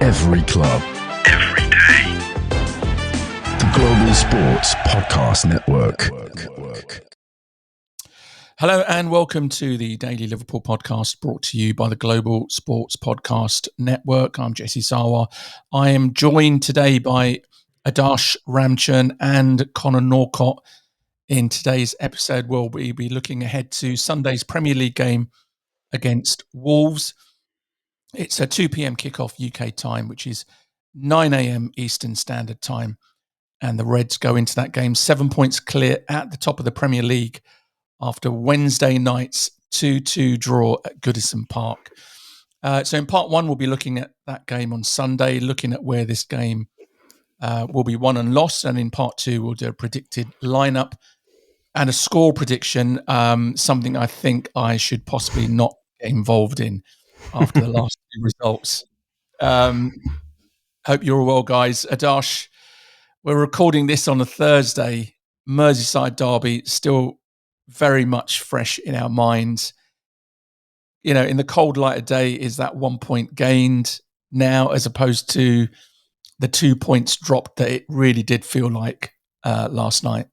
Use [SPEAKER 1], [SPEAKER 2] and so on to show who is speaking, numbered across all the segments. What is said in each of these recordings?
[SPEAKER 1] Every club.
[SPEAKER 2] Every day.
[SPEAKER 1] The Global Sports Podcast Network.
[SPEAKER 3] Hello and welcome to the Daily Liverpool podcast brought to you by the Global Sports Podcast Network. I'm Jesse Sarwar. I am joined today by Adarsh, Ramchurn and Norcott. In today's episode, we'll be looking ahead to Sunday's Premier League game against Wolves. It's a 2 p.m. kickoff UK time, which is 9 a.m. Eastern Standard Time. And the Reds go into that game 7 points clear at the top of the Premier League after Wednesday night's 2-2 draw at Goodison Park. So in part one, we'll be looking at that game on Sunday, looking at where this game will be won and lost. And in part two, we'll do a predicted lineup and a score prediction, something I think I should possibly not get involved in after the last two results. Hope you're all well, guys. Adarsh, we're recording this on a Thursday. Merseyside Derby still very much fresh in our minds. You know, in the cold light of day, is that 1 point gained now as opposed to the 2 points dropped that it really did feel like last night?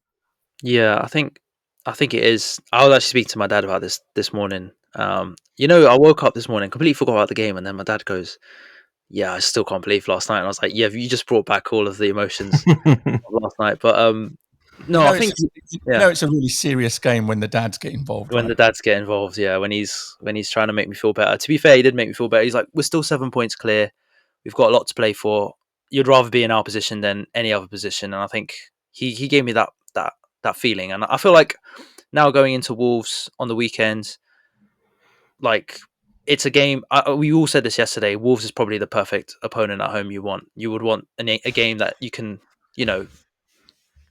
[SPEAKER 4] Yeah, I think it is. I was actually speaking to my dad about this morning. I woke up this morning, completely forgot about the game, and then my dad goes, "Yeah, I still can't believe last night." And I was like, "Yeah, you just brought back all of the emotions of last night." But no, I think
[SPEAKER 3] it's a really serious game when the dads get involved.
[SPEAKER 4] When the dads get involved, yeah, when he's trying to make me feel better. To be fair, he did make me feel better. He's like, "We're still 7 points clear. We've got a lot to play for. You'd rather be in our position than any other position." And I think he gave me that feeling. And I feel like now going into Wolves on the weekend, like it's a game. We all said this yesterday. Wolves is probably the perfect opponent at home. You would want a game that you can,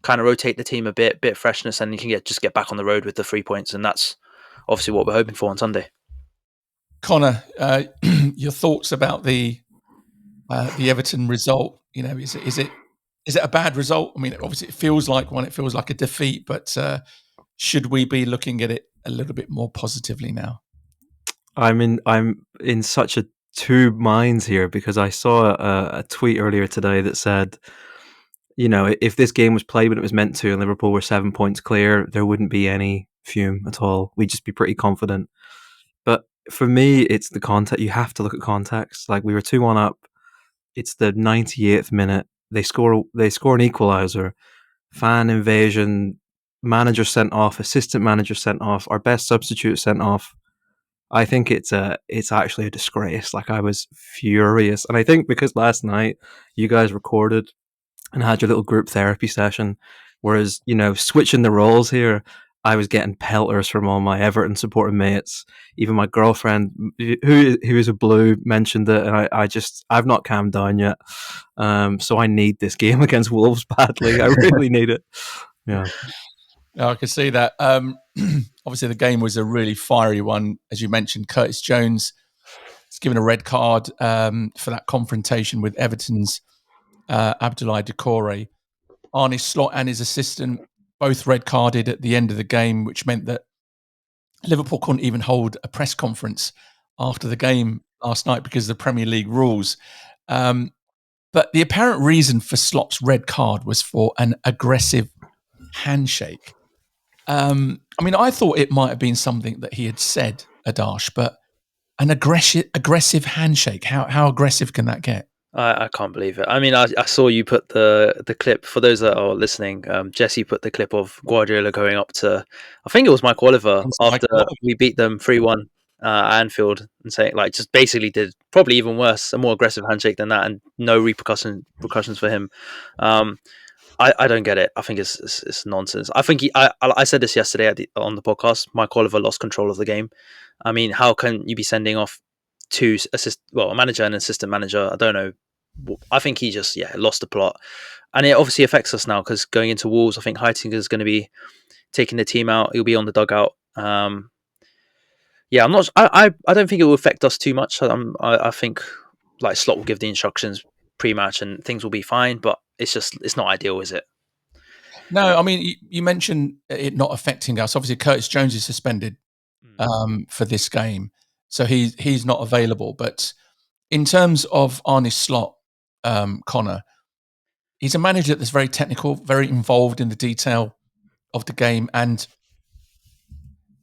[SPEAKER 4] kind of rotate the team a bit freshness, and you can get back on the road with the 3 points. And that's obviously what we're hoping for on Sunday.
[SPEAKER 3] Connor, your thoughts about the Everton result? Is it a bad result? I mean, obviously it feels like one. It feels like a defeat, but should we be looking at it a little bit more positively now?
[SPEAKER 5] I'm in such a two minds here because I saw a tweet earlier today that said, if this game was played when it was meant to and Liverpool were 7 points clear, there wouldn't be any fume at all. We'd just be pretty confident. But for me, it's the context. You have to look at context. Like, we were 2-1 up. It's the 98th minute. They score an equaliser. Fan invasion. Manager sent off. Assistant manager sent off. Our best substitute sent off. I think it's actually a disgrace. Like, I was furious. And I think because last night you guys recorded and had your little group therapy session, whereas, switching the roles here, I was getting pelters from all my Everton supporting mates. Even my girlfriend, who is a Blue, mentioned it, and I've not calmed down yet. So I need this game against Wolves badly. I really need it. Yeah.
[SPEAKER 3] I can see that. Obviously, the game was a really fiery one. As you mentioned, Curtis Jones was given a red card for that confrontation with Everton's Abdoulaye Doucouré. Arne Slot and his assistant both red carded at the end of the game, which meant that Liverpool couldn't even hold a press conference after the game last night because of the Premier League rules. But the apparent reason for Slot's red card was for an aggressive handshake. I thought it might have been something that he had said, Adarsh, but an aggressive handshake. How aggressive can that get?
[SPEAKER 4] I can't believe it. I mean, I saw you put the clip. For those that are listening, Jesse put the clip of Guardiola going up to, I think it was Mike Oliver, after we beat them 3-1 at Anfield, and saying, like, just basically did probably even worse, a more aggressive handshake than that, and no repercussions for him. I don't get it. I think it's nonsense. I think I said this yesterday on the podcast. Mike Oliver lost control of the game. I mean, how can you be sending off two a manager and assistant manager? I don't know. I think he just lost the plot, and it obviously affects us now because going into Wolves, I think Heitinga is going to be taking the team out. He'll be on the dugout. I'm not. I don't think it will affect us too much. I think like Slot will give the instructions pre-match and things will be fine. But it's not ideal, is it?
[SPEAKER 3] No, I mean you mentioned it not affecting us. Obviously, Curtis Jones is suspended for this game, so he's not available. But in terms of Arne Slot, Connor, he's a manager that's very technical, very involved in the detail of the game, and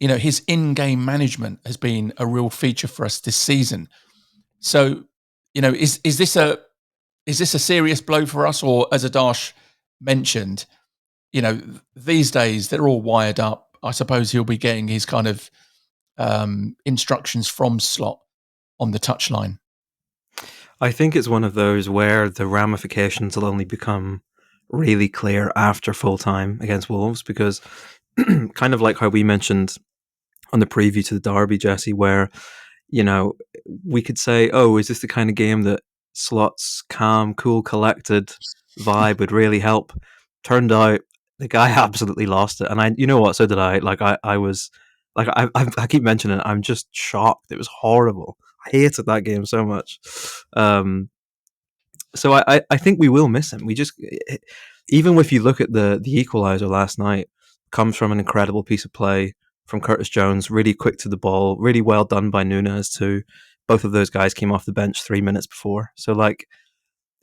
[SPEAKER 3] his in-game management has been a real feature for us this season. So, is this a serious blow for us, or as Adarsh mentioned, these days they're all wired up. I suppose he'll be getting his kind of instructions from Slot on the touchline.
[SPEAKER 5] I think it's one of those where the ramifications will only become really clear after full time against Wolves, because kind of like how we mentioned on the preview to the Derby, Jesse, where, we could say, oh, is this the kind of game that Slot's calm, cool, collected vibe would really help? Turned out the guy absolutely lost it. And you know what? So did I. Like, I was, like, I keep mentioning it. I'm just shocked. It was horrible. I hated that game so much. So I think we will miss him. We just, even if you look at the equaliser last night, comes from an incredible piece of play from Curtis Jones, really quick to the ball, really well done by Nunez too. Both of those guys came off the bench 3 minutes before. So like,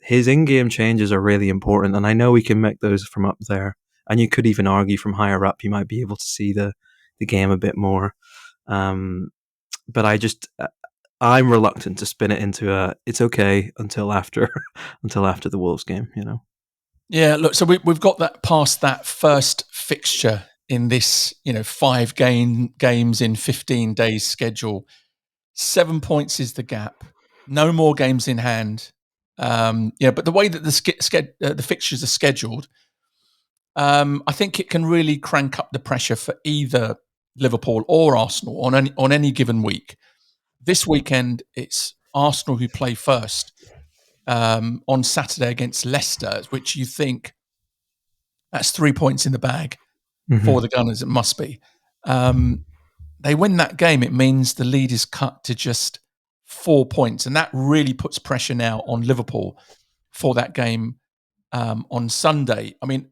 [SPEAKER 5] his in-game changes are really important, and I know we can make those from up there. And you could even argue from higher up, you might be able to see the game a bit more. But I'm reluctant to spin it into it's okay until after the Wolves game,
[SPEAKER 3] Yeah, look, so we've got that past that first fixture in this, 5 games in 15 days schedule. 7 points is the gap. No more games in hand. But the way that the fixtures are scheduled, I think it can really crank up the pressure for either Liverpool or Arsenal on any given week. This weekend, it's Arsenal who play first on Saturday against Leicester, which you think that's 3 points in the bag for the Gunners. It must be. They win that game, it means the lead is cut to just 4 points, and that really puts pressure now on Liverpool for that game on Sunday. I mean,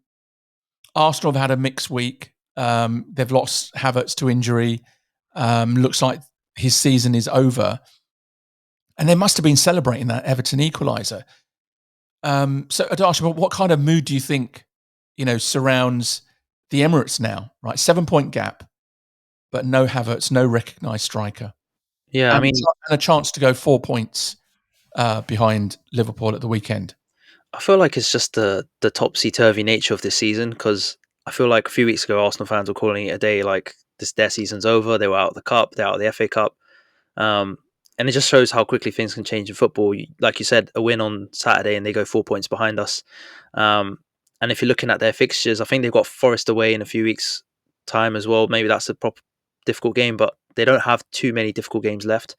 [SPEAKER 3] Arsenal have had a mixed week. They've lost Havertz to injury. Looks like his season is over. And they must have been celebrating that Everton equaliser. So, Adarsh, what kind of mood do you think, surrounds the Emirates now? Right, 7 point gap, but no Havertz, no recognised striker.
[SPEAKER 4] Yeah,
[SPEAKER 3] and a chance to go 4 points behind Liverpool at the weekend.
[SPEAKER 4] I feel like it's just the topsy-turvy nature of this season, because I feel like a few weeks ago Arsenal fans were calling it a day like their season's over. They were out of the cup, they're out of the FA Cup, and it just shows how quickly things can change in football. Like you said, a win on Saturday and they go 4 points behind us. And if you're looking at their fixtures, I think they've got Forest away in a few weeks' time as well. Maybe that's a proper difficult game, but they don't have too many difficult games left.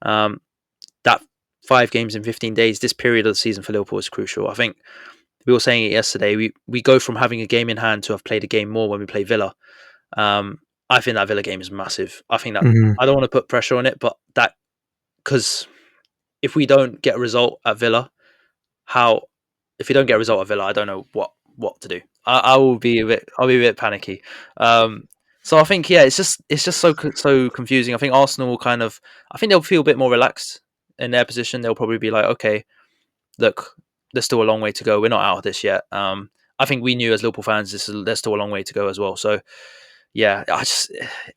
[SPEAKER 4] That 5 games in 15 days, this period of the season for Liverpool is crucial. I think we were saying it yesterday. We go from having a game in hand to have played a game more when we play Villa. I think that Villa game is massive. I think that I don't want to put pressure on it, but because if we don't get a result at Villa, if we don't get a result at Villa, I don't know what to do. I'll be a bit panicky. So I think it's just so confusing. I think Arsenal will I think they'll feel a bit more relaxed in their position. They'll probably be like, okay, look, there's still a long way to go. We're not out of this yet. I think we knew as Liverpool fans there's still a long way to go as well. So yeah,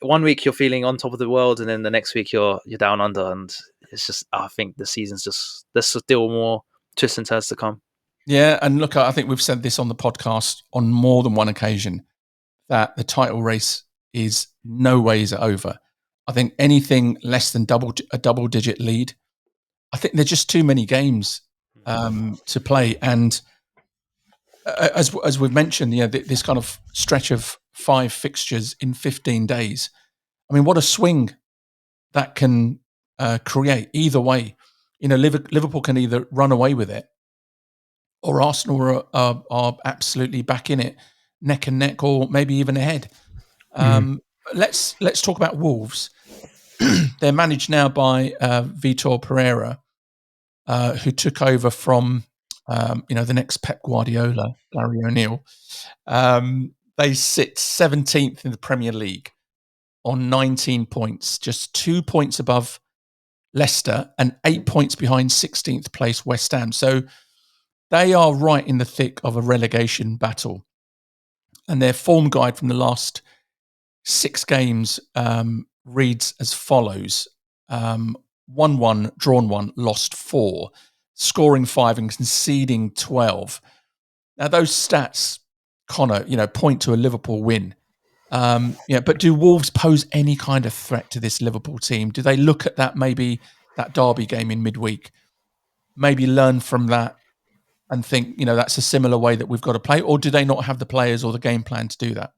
[SPEAKER 4] one week you're feeling on top of the world, and then the next week you're down under, and it's just, I think the season's just, there's still more twists and turns to come.
[SPEAKER 3] Yeah, and look, I think we've said this on the podcast on more than one occasion that the title race is no ways over. I think anything less than a double-digit lead, I think there's just too many games to play. And as we've mentioned, this kind of stretch of 5 fixtures in 15 days. I mean, what a swing that can create either way. Liverpool can either run away with it, or Arsenal are absolutely back in it, neck and neck, or maybe even ahead. Let's talk about Wolves. They're managed now by Vitor Pereira, who took over from the next Pep Guardiola, Gary O'Neill. They sit 17th in the Premier League on 19 points, just 2 points above Leicester, and 8 points behind 16th place West Ham. So they are right in the thick of a relegation battle. And their form guide from the last 6 games reads as follows. 1-1, drawn 1, lost 4, scoring 5 and conceding 12. Now, those stats, Connor, point to a Liverpool win. But do Wolves pose any kind of threat to this Liverpool team? Do they look at that Derby game in midweek, maybe learn from that and think, that's a similar way that we've got to play? Or do they not have the players or the game plan to do that?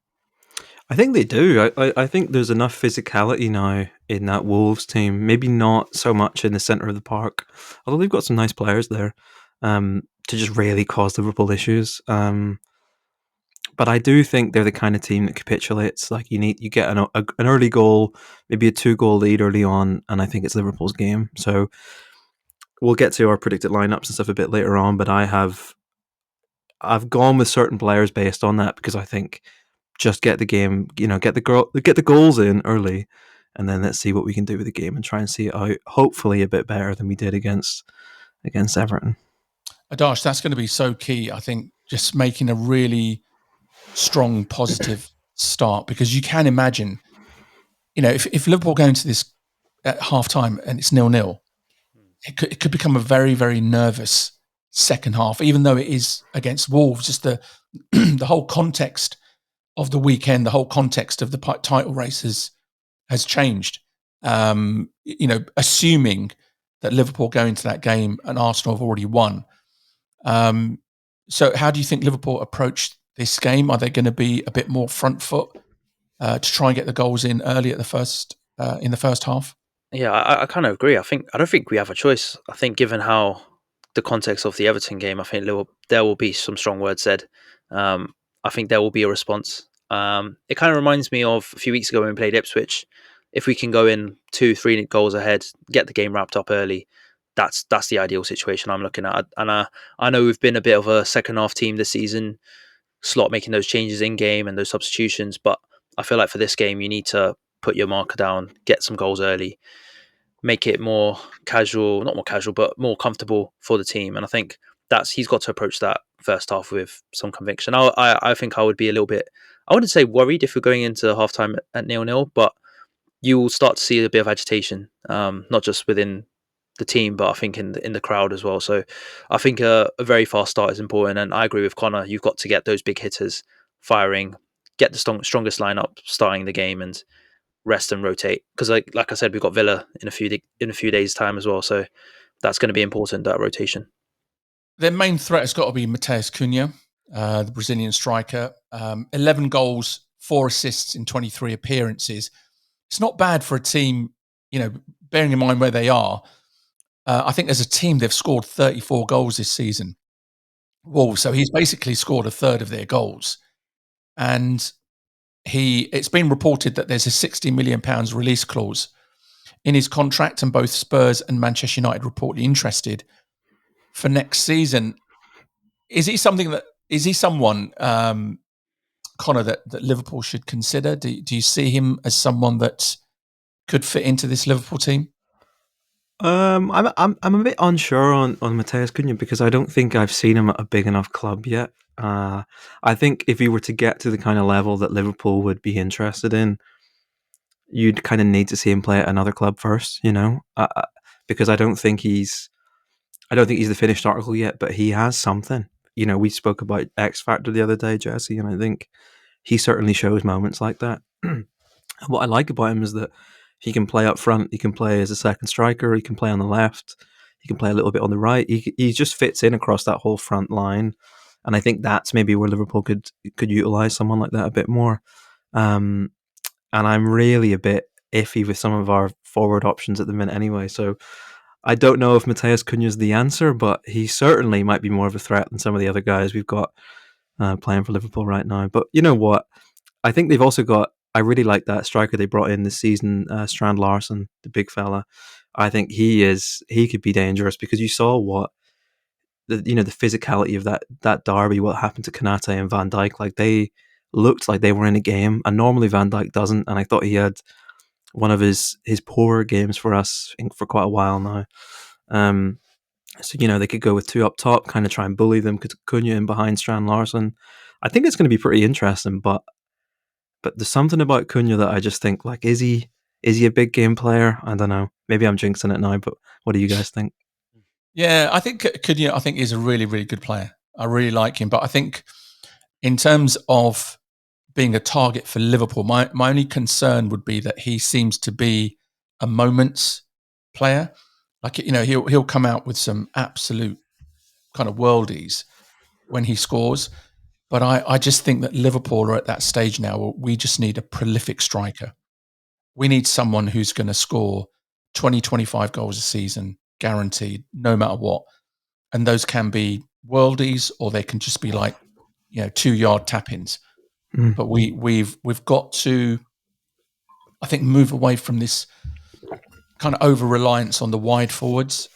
[SPEAKER 5] I think they do. I think there's enough physicality now in that Wolves team. Maybe not so much in the centre of the park, although they've got some nice players there to just really cause Liverpool issues. But I do think they're the kind of team that capitulates. Like you get an early goal, maybe a 2-goal lead early on, and I think it's Liverpool's game. So we'll get to our predicted lineups and stuff a bit later on. But I've gone with certain players based on that because I think just get the game, get the goals in early, and then let's see what we can do with the game and try and see it out. Hopefully, a bit better than we did against Everton.
[SPEAKER 3] Adarsh, that's going to be so key. I think just making a really strong, positive start, because you can imagine, if Liverpool go into this at half time and it's 0-0, it could become a very, very nervous second half, even though it is against Wolves. Just the the whole context of the weekend, the whole context of the title races has changed. Assuming that Liverpool go into that game and Arsenal have already won. So how do you think Liverpool approach this game? Are they going to be a bit more front foot to try and get the goals in early at the first half?
[SPEAKER 4] Yeah, I kind of agree. I don't think we have a choice. I think given how the context of the Everton game, I think there will be some strong words said. I think there will be a response. It kind of reminds me of a few weeks ago when we played Ipswich. If we can go in 2-3 goals ahead, get the game wrapped up early, that's the ideal situation I'm looking at. And I know we've been a bit of a second half team this season, Slot making those changes in game and those substitutions, but I feel like for this game you need to put your marker down, get some goals early, make it more casual, not more casual, but more comfortable for the team. And I think he's got to approach that first half with some conviction. I think I would be a little bit, I wouldn't say worried if we're going into halftime at 0-0, but you will start to see a bit of agitation, not just within the team, but I think in the crowd as well. So I think a very fast start is important. And I agree with Connor. You've got to get those big hitters firing, get the strongest lineup starting the game, and rest and rotate. Because like I said, we've got Villa in a few days' time as well. So that's going to be important, that rotation.
[SPEAKER 3] Their main threat has got to be Matheus Cunha, the Brazilian striker. 11 goals, 4 assists in 23 appearances. It's not bad for a team, bearing in mind where they are. I think as a team, they've scored 34 goals this season. Wolves. So he's basically scored a third of their goals. And it's been reported that there's a £60 million release clause in his contract, and both Spurs and Manchester United reportedly interested for next season. Is he someone, Connor, that Liverpool should consider? Do you see him as someone that could fit into this Liverpool team?
[SPEAKER 5] I'm a bit unsure on Matheus Cunha because I don't think I've seen him at a big enough club yet. I think if he were to get to the kind of level that Liverpool would be interested in, you'd kind of need to see him play at another club first, because I don't think he's the finished article yet, but he has something. We spoke about X Factor the other day, Jesse, and I think he certainly shows moments like that. What I like about him is that he can play up front, he can play as a second striker, he can play on the left, he can play a little bit on the right. He just fits in across that whole front line, and I think that's maybe where Liverpool could utilise someone like that a bit more. And I'm really a bit iffy with some of our forward options at the minute anyway, so I don't know if Matheus Cunha is the answer, but he certainly might be more of a threat than some of the other guys we've got playing for Liverpool right now. But you know what? I think they've also got, I really like that striker they brought in this season, Strand Larsen, the big fella. I think he could be dangerous because you saw what the physicality of that derby, what happened to Konate and Van Dijk. Like they looked like they were in a game, and normally Van Dijk doesn't. And I thought he had one of his poorer games for us, I think, for quite a while now. So, they could go with 2 up top, kind of try and bully them, Cunha in behind Strand Larsen. I think it's going to be pretty interesting, but there's something about Cunha that I just think, like, is he a big game player? I don't know. Maybe I'm jinxing it now, but what do you guys think?
[SPEAKER 3] Yeah, I think Cunha, is a really, really good player. I really like him, but I think in terms of being a target for Liverpool, my only concern would be that he seems to be a moments player. Like, he'll come out with some absolute kind of worldies when he scores. But I just think that Liverpool are at that stage now where we just need a prolific striker. We need someone who's going to score 20, 25 goals a season, guaranteed, no matter what. And those can be worldies, or they can just be like, 2-yard tap-ins. But we've got to, I think, move away from this kind of over-reliance on the wide forwards,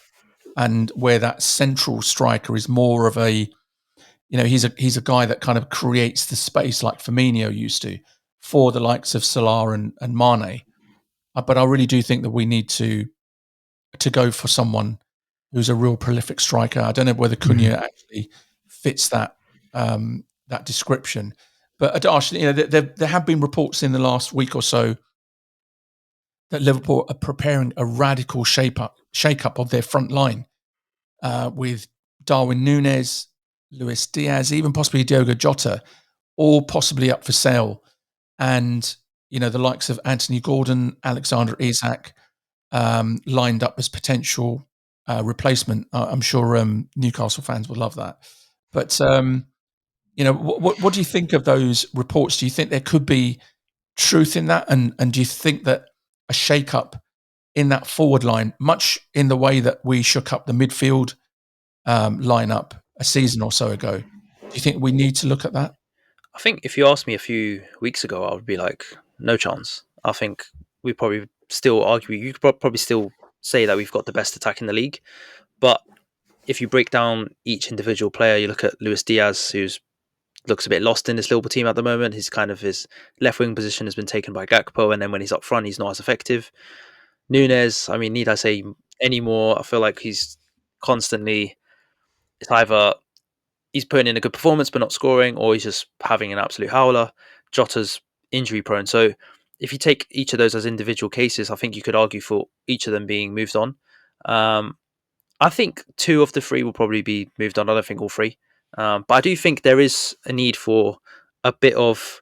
[SPEAKER 3] and where that central striker is more of a, he's a guy that kind of creates the space like Firmino used to for the likes of Salah and Mane. But I really do think that we need to go for someone who's a real prolific striker. I don't know whether Cunha actually fits that that description. But Adarsh, there have been reports in the last week or so that Liverpool are preparing a radical shake-up of their front line with Darwin Nunez, Luis Diaz, even possibly Diogo Jota, all possibly up for sale. And, the likes of Anthony Gordon, Alexander Isak lined up as potential replacement. I'm sure Newcastle fans will love that. But, what do you think of those reports? Do you think there could be truth in that? And do you think that a shake-up in that forward line, much in the way that we shook up the midfield lineup a season or so ago, do you think we need to look at that?
[SPEAKER 4] I think if you asked me a few weeks ago, I would be like, no chance. I think we probably still argue. You could probably still say that we've got the best attack in the league. But if you break down each individual player, you look at Luis Diaz, who's looks a bit lost in this Liverpool team at the moment. His left wing position has been taken by Gakpo, and then when he's up front, he's not as effective. Nunez, I mean, need I say any more? I feel like he's constantly, it's either he's putting in a good performance but not scoring, or he's just having an absolute howler. Jota's injury prone. So if you take each of those as individual cases, I think you could argue for each of them being moved on. I think 2 of the 3 will probably be moved on. I don't think all 3. But I do think there is a need for a bit of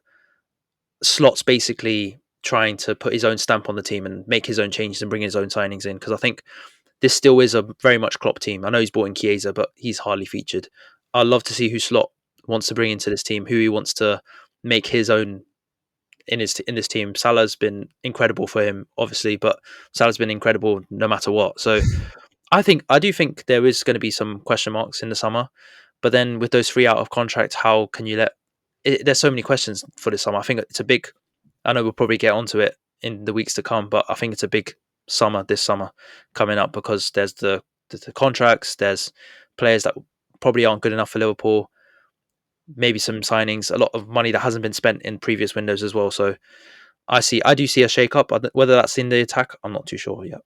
[SPEAKER 4] Slots basically trying to put his own stamp on the team and make his own changes and bring his own signings in, because I think this still is a very much Klopp team. I know he's brought in Chiesa, but he's hardly featured. I'd love to see who Slot wants to bring into this team, who he wants to make his own in this team. Salah's been incredible for him, obviously, but Salah's been incredible no matter what. So I do think there is going to be some question marks in the summer, but then with those 3 out of contract, how can you there's so many questions for this summer. I think it's a big, I know we'll probably get onto it in the weeks to come, but I think it's a big summer this summer coming up, because there's the contracts, there's players that probably aren't good enough for Liverpool, maybe some signings, a lot of money that hasn't been spent in previous windows as well. So I do see a shake-up. Whether that's in the attack, I'm not too sure yet.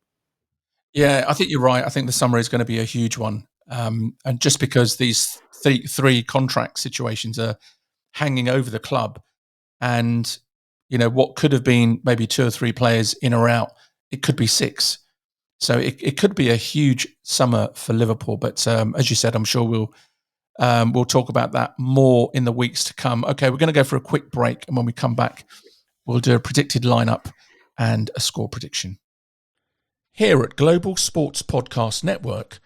[SPEAKER 3] Yeah, I think you're right. I think the summer is going to be a huge one. And just because these three contract situations are hanging over the club, and what could have been maybe 2 or 3 players in or out, it could be 6. So it could be a huge summer for Liverpool. But as you said, I'm sure we'll talk about that more in the weeks to come. Okay, we're going to go for a quick break, and when we come back, we'll do a predicted lineup and a score prediction. Here at Global Sports Podcast Network,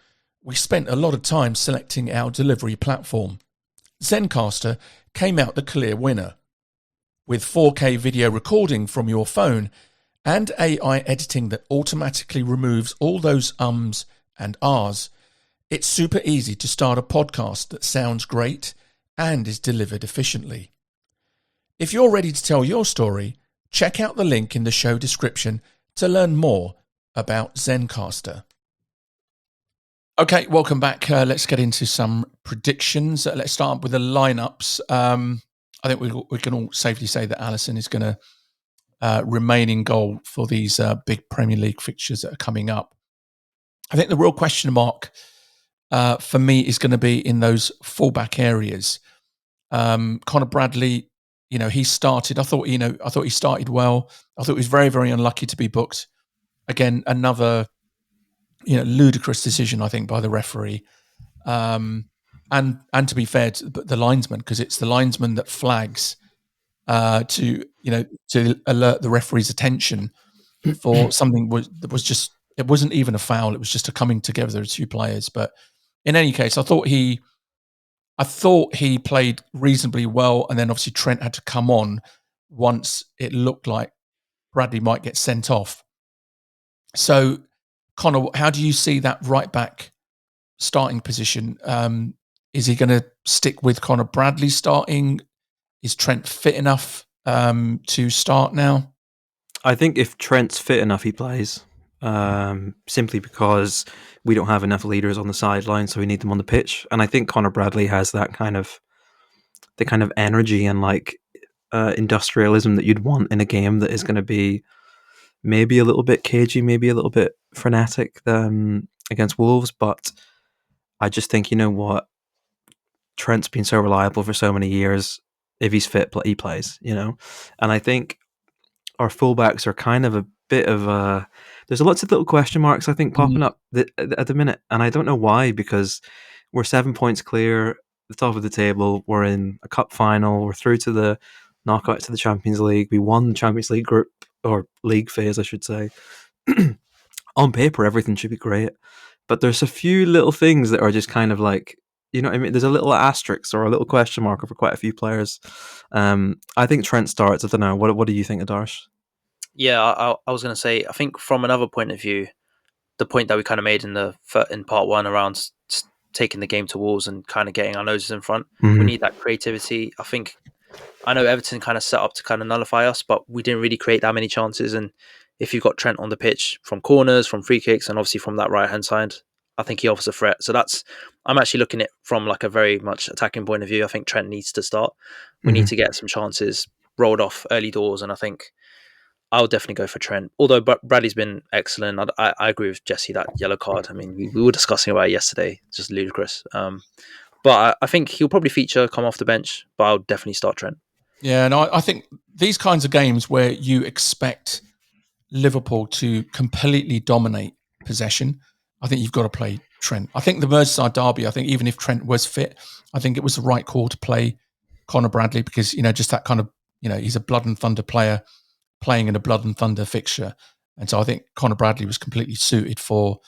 [SPEAKER 3] we spent a lot of time selecting our delivery platform. Zencastr came out the clear winner. With 4K video recording from your phone and AI editing that automatically removes all those ums and ahs, it's super easy to start a podcast that sounds great and is delivered efficiently. If you're ready to tell your story, check out the link in the show description to learn more about Zencastr. Okay, welcome back. Let's get into some predictions. Let's start with the lineups. I think we can all safely say that Alisson is going to remain in goal for these big Premier League fixtures that are coming up. I think the real question mark for me is going to be in those fullback areas. Conor Bradley, he started. I thought he started well. I thought he was very, very unlucky to be booked. Again, another ludicrous decision, I think, by the referee. And to be fair to the linesman, because it's the linesman that flags to alert the referee's attention for something that was just, it wasn't even a foul. It was just a coming together of two players. But in any case, I thought he played reasonably well, and then obviously Trent had to come on once it looked like Bradley might get sent off. So, Connor, how do you see that right back starting position? Is he going to stick with Conor Bradley starting? Is Trent fit enough to start now?
[SPEAKER 5] I think if Trent's fit enough, he plays. Simply because we don't have enough leaders on the sideline, so we need them on the pitch. And I think Conor Bradley has the kind of energy and industrialism that you'd want in a game that is going to be maybe a little bit cagey, maybe a little bit frenetic against Wolves. But I just think, you know what, Trent's been so reliable for so many years. If he's fit, he plays, And I think our fullbacks are kind of a bit of a... There's lots of little question marks, I think, popping up at the minute. And I don't know why, because we're 7 points clear, the top of the table. We're in a cup final. We're through to the knockout to the Champions League. We won the Champions League group, or league phase, I should say. On paper, everything should be great. But there's a few little things that are just kind of like, you know what I mean? There's a little asterisk or a little question mark over quite a few players. I think Trent starts. I don't know. What do you think, Adarsh?
[SPEAKER 4] Yeah, I was going to say, I think from another point of view, the point that we kind of made in part one around taking the game to Wolves and kind of getting our noses in front, we need that creativity. I know Everton kind of set up to kind of nullify us, but we didn't really create that many chances. And if you've got Trent on the pitch from corners, from free kicks, and obviously from that right-hand side, I think he offers a threat. So I'm actually looking at it from like a very much attacking point of view. I think Trent needs to start. We need to get some chances rolled off early doors, and I think I'll definitely go for Trent. Although Bradley's been excellent. I agree with Jesse, that yellow card. I mean, we were discussing about it yesterday. Just ludicrous. But I think he'll probably come off the bench, but I'll definitely start Trent.
[SPEAKER 3] Yeah, and I think these kinds of games where you expect Liverpool to completely dominate possession, I think you've got to play Trent. I think the Merseyside Derby, I think even if Trent was fit, I think it was the right call to play Conor Bradley because, just that kind of, he's a blood and thunder player playing in a blood and thunder fixture. And so I think Conor Bradley was completely suited for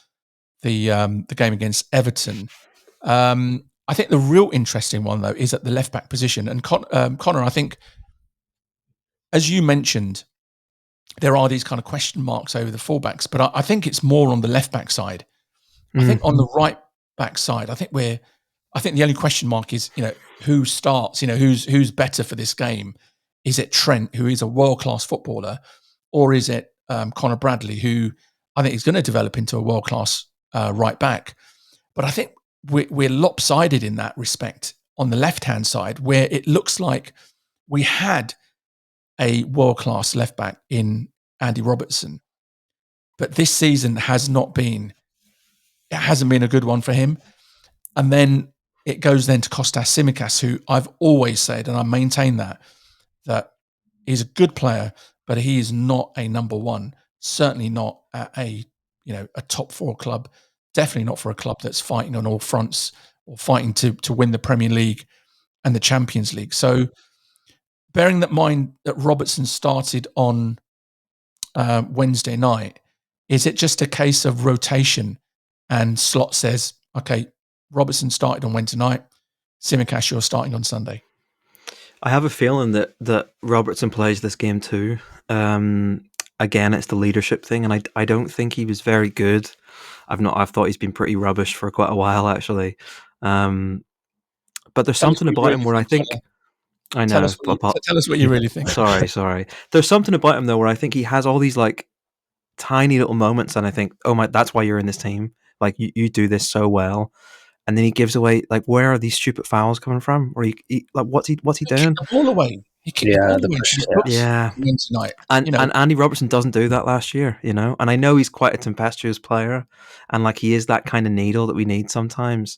[SPEAKER 3] the game against Everton. I think the real interesting one, though, is at the left-back position. And Connor, I think, as you mentioned, there are these kind of question marks over the fullbacks, but I think it's more on the left-back side. I think on the right-back side, I think the only question mark is, who starts, who's better for this game? Is it Trent, who is a world-class footballer, or is it Conor Bradley, who I think is going to develop into a world-class right-back? But I think we're lopsided in that respect on the left-hand side, where it looks like we had a world-class left-back in Andy Robertson, but this season hasn't been a good one for him. And then it goes then to Kostas Tsimikas, who I've always said, and I maintain that he's a good player, but he is not a number one, certainly not at a top four club. Definitely not for a club that's fighting on all fronts or fighting to win the Premier League and the Champions League. So bearing that mind that Robertson started on Wednesday night, is it just a case of rotation and Slot says, okay, Robertson started on Wednesday night, Tsimikas, you're starting on Sunday?
[SPEAKER 5] I have a feeling that Robertson plays this game too. Again, it's the leadership thing, and I don't think he was very good. I've thought he's been pretty rubbish for quite a while, actually. But there's something about him where I think... I know.
[SPEAKER 3] Tell us what you really think.
[SPEAKER 5] Sorry. There's something about him, though, where I think he has all these, tiny little moments, and I think, oh my, that's why you're in this team. You do this so well. And then he gives away, where are these stupid fouls coming from? Or what's he doing?
[SPEAKER 3] Kick the ball away. He could win. He's got
[SPEAKER 5] yeah.
[SPEAKER 3] to win tonight.
[SPEAKER 5] And Andy Robertson doesn't do that last year, you know. And I know he's quite a tempestuous player, and like he is that kind of needle that we need sometimes.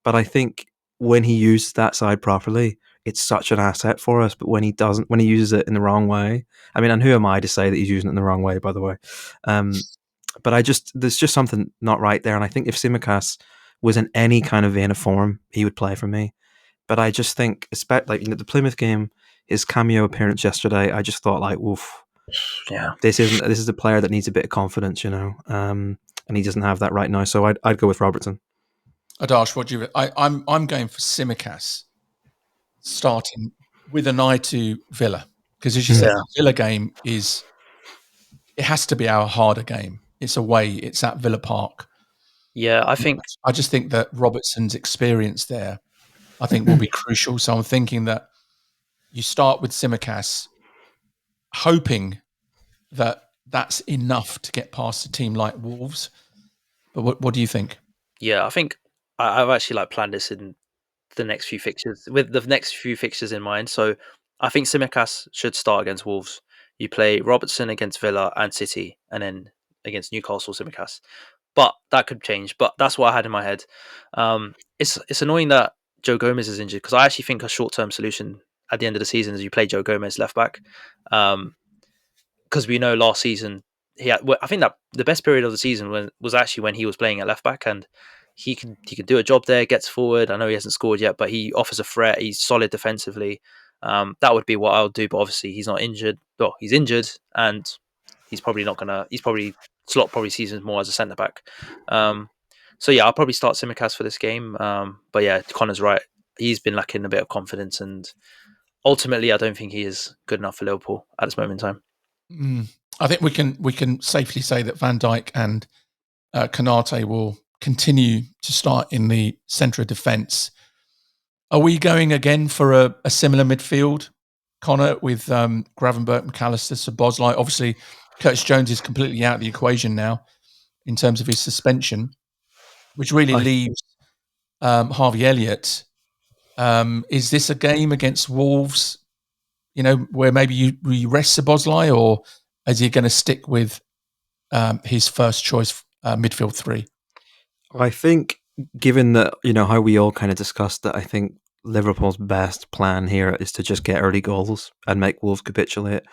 [SPEAKER 5] But I think when he uses that side properly, it's such an asset for us. But when he doesn't, when he uses it in the wrong way, I mean, and who am I to say that he's using it in the wrong way? By the way, but there's just something not right there. And I think if Tsimikas was in any kind of vein of form, he would play for me. But I just think, especially the Plymouth game, his cameo appearance yesterday, I just thought like, oof.
[SPEAKER 4] Yeah,
[SPEAKER 5] this is a player that needs a bit of confidence, you know, and he doesn't have that right now. So I'd go with Robertson.
[SPEAKER 3] Adarsh, what do you? I'm going for Tsimikas starting with an eye to Villa, because as you said, the Villa game it has to be our harder game. It's away. It's at Villa Park.
[SPEAKER 4] Yeah, I
[SPEAKER 3] just think that Robertson's experience there, I think, will be crucial. So I'm thinking that you start with Tsimikas, hoping that that's enough to get past a team like Wolves. But what do you think?
[SPEAKER 4] Yeah, I think I've actually planned this in the next few fixtures with the next few fixtures in mind. So I think Tsimikas should start against Wolves. You play Robertson against Villa and City, and then against Newcastle, Tsimikas. But that could change. But that's what I had in my head. It's annoying that Joe Gomez is injured, because I actually think a short-term solution at the end of the season is you play Joe Gomez left back. Because we know last season I think that the best period of the season was actually when he was playing at left back, and he can do a job there, gets forward. I know he hasn't scored yet, but he offers a threat. He's solid defensively. That would be what I'll do. But obviously he's not injured. Well, he's injured, and he's probably not gonna. Slot probably sees him more as a centre back. So yeah, I'll probably start Tsimikas for this game. But yeah, Connor's right. He's been lacking a bit of confidence, and ultimately, I don't think he is good enough for Liverpool at this moment in time.
[SPEAKER 3] I think we can safely say that Van Dijk and Konate will continue to start in the centre of defence. Are we going again for a similar midfield, Connor, with Gravenberch, McAllister, Szoboszlai? Obviously, Curtis Jones is completely out of the equation now in terms of his suspension, which really leaves Harvey Elliott. Is this a game against Wolves, where maybe you rest Szoboszlai, or is he going to stick with his first choice midfield three?
[SPEAKER 5] I think, given that, how we all kind of discussed that, I think Liverpool's best plan here is to just get early goals and make Wolves capitulate.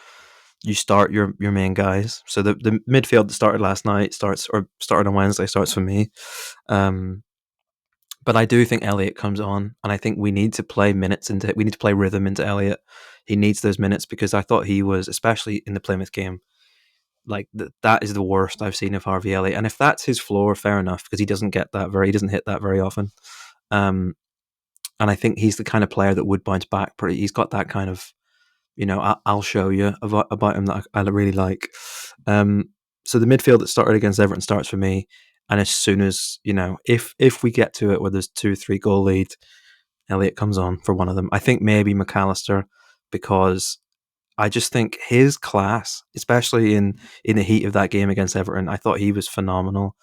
[SPEAKER 5] You start your main guys. So the midfield that started last night started on Wednesday starts for me. But I do think Elliott comes on, and I think we need to play rhythm into Elliott. He needs those minutes, because I thought he was, especially in the Plymouth game, like that is the worst I've seen of Harvey Elliott. And if that's his floor, fair enough, because he doesn't hit that very often. And I think he's the kind of player that would bounce back. He's got that kind of, I'll show you about him that I really like. So the midfield that started against Everton starts for me. And as soon as, if we get to it where there's 2-3 goal lead, Elliott comes on for one of them. I think maybe McAllister, because I just think his class, especially in the heat of that game against Everton, I thought he was phenomenal.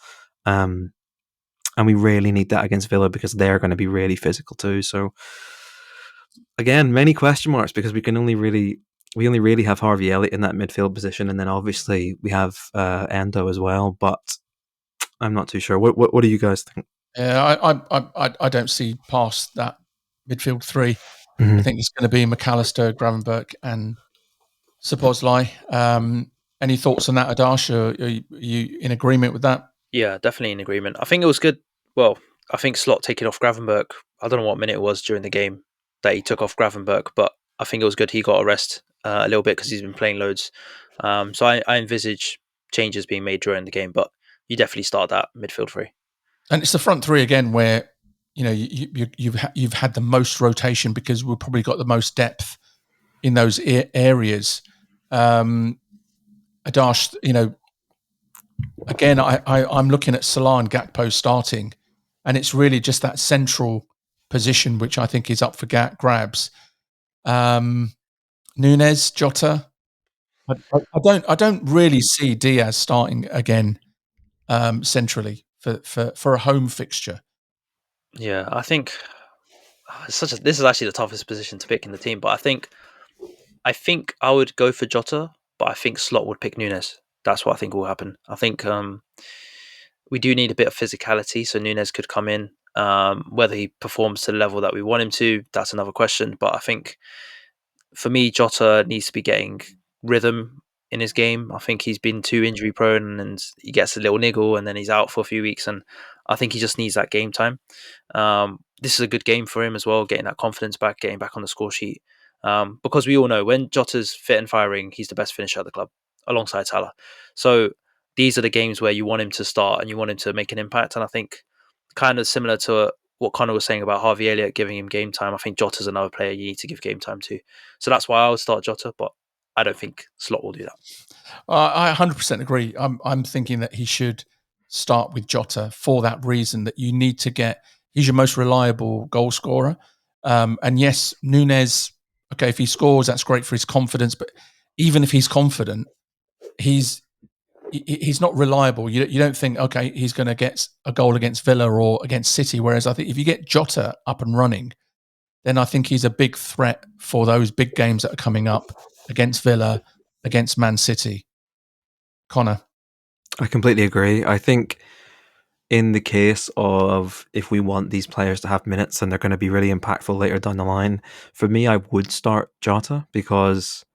[SPEAKER 5] And we really need that against Villa, because they're going to be really physical too. So again, many question marks, because we only really have Harvey Elliott in that midfield position, and then obviously we have Endo as well. But I'm not too sure. What do you guys think?
[SPEAKER 3] Yeah, I don't see past that midfield three.
[SPEAKER 5] Mm-hmm.
[SPEAKER 3] I think it's going to be McAllister, Gravenberch, and Szoboszlai. Any thoughts on that, Adarsh? Are you in agreement with that?
[SPEAKER 4] Yeah, definitely in agreement. I think it was good. Well, I think Slot taking off Gravenberch, I don't know what minute it was during the game that he took off Gravenberch, but I think it was good he got a rest a little bit, because he's been playing loads. So I envisage changes being made during the game, but you definitely start that midfield three. And
[SPEAKER 3] it's the front three again where you've had the most rotation, because we've probably got the most depth in those areas. Adarsh, again, I'm looking at Salah and Gakpo starting, and it's really just that central position which I think is up for grabs. Nunez, Jota. I don't really see Diaz starting again centrally for a home fixture.
[SPEAKER 4] Yeah, I think this is actually the toughest position to pick in the team, but I think I think I would go for Jota, but I think Slot would pick Nunez. That's what I think will happen. I think we do need a bit of physicality, so Nunez could come in. Whether he performs to the level that we want him to, that's another question. But I think for me, Jota needs to be getting rhythm in his game. I think he's been too injury prone and he gets a little niggle and then he's out for a few weeks. And I think he just needs that game time. This is a good game for him as well, getting that confidence back, getting back on the score sheet. Because we all know when Jota's fit and firing, he's the best finisher at the club alongside Salah. So these are the games where you want him to start and you want him to make an impact. And I think kind of similar to what Connor was saying about Harvey Elliott giving him game time, I think Jota's another player you need to give game time to. So that's why I would start Jota, but I don't think Slot will do that.
[SPEAKER 3] I 100% agree. I'm thinking that he should start with Jota for that reason, that you need to get, he's your most reliable goal scorer. And yes, Nunez, okay, if he scores, that's great for his confidence. But even if he's confident, he's not reliable. You don't think, okay, he's going to get a goal against Villa or against City. Whereas I think if you get Jota up and running, then I think he's a big threat for those big games that are coming up against Villa, against Man City. Connor?
[SPEAKER 5] I completely agree. I think in the case of if we want these players to have minutes and they're going to be really impactful later down the line, for me, I would start Jota because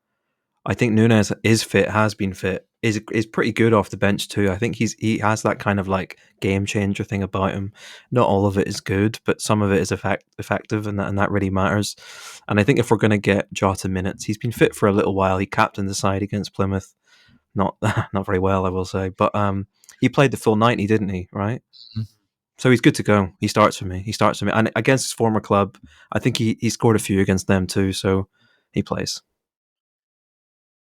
[SPEAKER 5] I think Nunez is fit, has been fit, is pretty good off the bench too. I think he has that kind of like game changer thing about him. Not all of it is good, but some of it is effective, and that really matters. And I think if we're going to get Jota minutes, he's been fit for a little while. He captained the side against Plymouth, not very well, I will say, but he played the full 90, didn't he? Right. Mm-hmm. So he's good to go. He starts for me, and against his former club, I think he scored a few against them too. So he plays.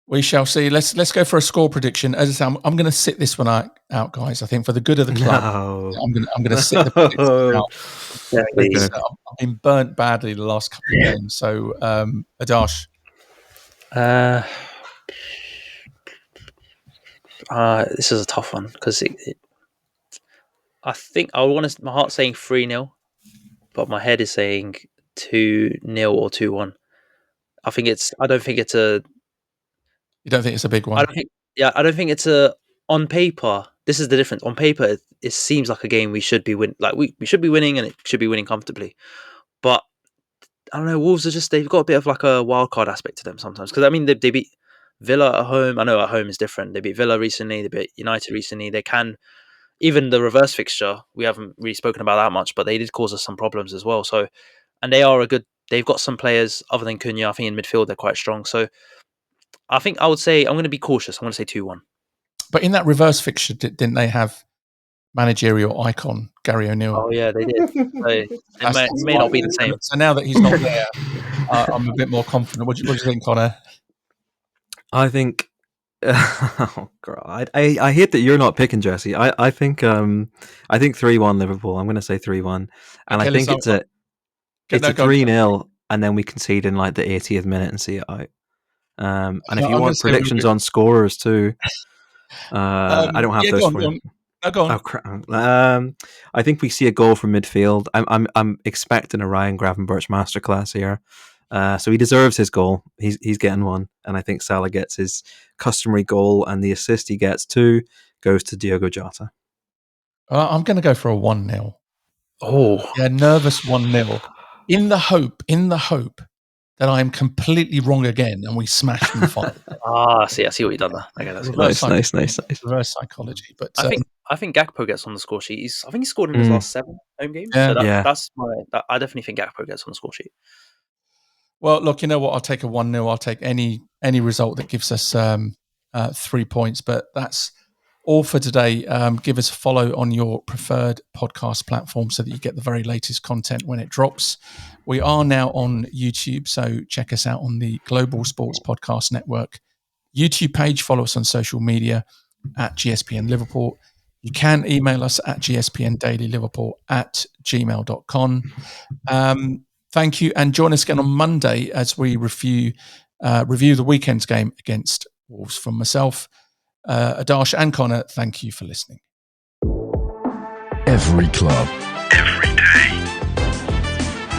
[SPEAKER 3] We shall see. Let's go for a score prediction. As I say, I'm going to sit this one out, guys. I think for the good of the club,
[SPEAKER 5] no.
[SPEAKER 3] I'm going to sit the prediction out. Yeah, I've been burnt badly the last couple of games. So, Adarsh.
[SPEAKER 4] This is a tough one because I think my heart's saying 3-0, but my head is saying 2-0 or 2-1. I don't think it's a.
[SPEAKER 3] You don't think it's a big one?
[SPEAKER 4] I don't think it's a. On paper, this is the difference. On paper, it seems like a game we should be winning. Like we should be winning, and it should be winning comfortably. But I don't know. Wolves are they've got a bit of like a wild card aspect to them sometimes. Because I mean, they beat Villa at home. I know at home is different. They beat Villa recently. They beat United recently. They can. Even the reverse fixture, we haven't really spoken about that much, but they did cause us some problems as well. So, and they've got some players other than Cunha. I think in midfield they're quite strong. So, I think I would say I'm going to be cautious. I'm going to say 2-1.
[SPEAKER 3] But in that reverse fixture, didn't they have managerial icon Gary O'Neill?
[SPEAKER 4] Oh yeah, they did. So it may not be the same.
[SPEAKER 3] So now that he's not there, I'm a bit more confident. What do you think, Connor?
[SPEAKER 5] I think. Oh God! I hate that you're not picking Jesse. I think 3-1 Liverpool. I'm going to say 3-1, and I think it's a 3-0, and then we concede in like the 80th minute and see it out. And if you want predictions on scorers too, I don't have those for you.
[SPEAKER 3] Go on.
[SPEAKER 5] Oh crap! I think we see a goal from midfield. I'm expecting a Ryan Gravenberch masterclass here. So he deserves his goal. He's getting one, and I think Salah gets his customary goal, and the assist he gets too goes to Diogo Jota.
[SPEAKER 3] I'm going to go for a 1-0.
[SPEAKER 4] Oh,
[SPEAKER 3] yeah, nervous 1-0, in the hope that I am completely wrong again, and we smash them 5.
[SPEAKER 4] I see what you've done there. Okay, that's
[SPEAKER 5] nice.
[SPEAKER 3] Reverse psychology, but
[SPEAKER 4] I think Gakpo gets on the score sheet. I think he scored in his last 7 home games.
[SPEAKER 3] Yeah.
[SPEAKER 4] So that's I definitely think Gakpo gets on the score sheet.
[SPEAKER 3] Well, look, you know what? I'll take a 1-0. I'll take any result that gives us 3 points. But that's all for today. Give us a follow on your preferred podcast platform so that you get the very latest content when it drops. We are now on YouTube, so check us out on the Global Sports Podcast Network YouTube page. Follow us on social media at GSPN Liverpool. You can email us at gspndailyliverpool@gmail.com. Thank you, and join us again on Monday as we review the weekend's game against Wolves. From myself, Adarsh and Connor, thank you for listening.
[SPEAKER 1] Every club, every day.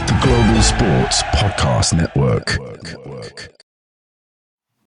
[SPEAKER 1] The Global Sports Podcast Network.